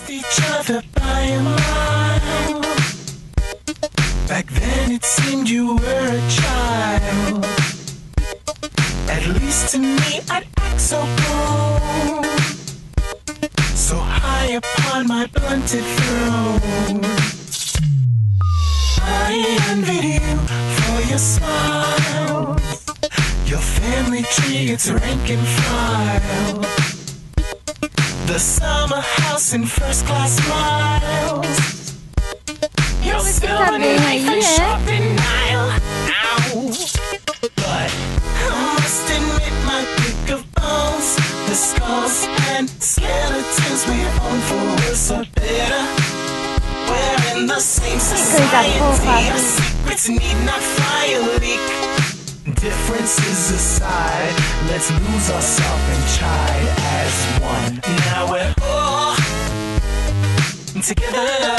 missed each other by a mile. Back then it seemed you were a child. At least to me I'd act so bold, so high upon my blunted throne. I envied you for your smile, your family tree, it's rank and file. The summer house in first class smiles. Your silver knife and sharp denial. Ow. But I must admit my pick of bones, the skulls and skeletons we own, for worse or better, we're in the same society. Our secrets need not fly a leak. Differences aside, let's lose ourselves and chide as one. Now we're all together.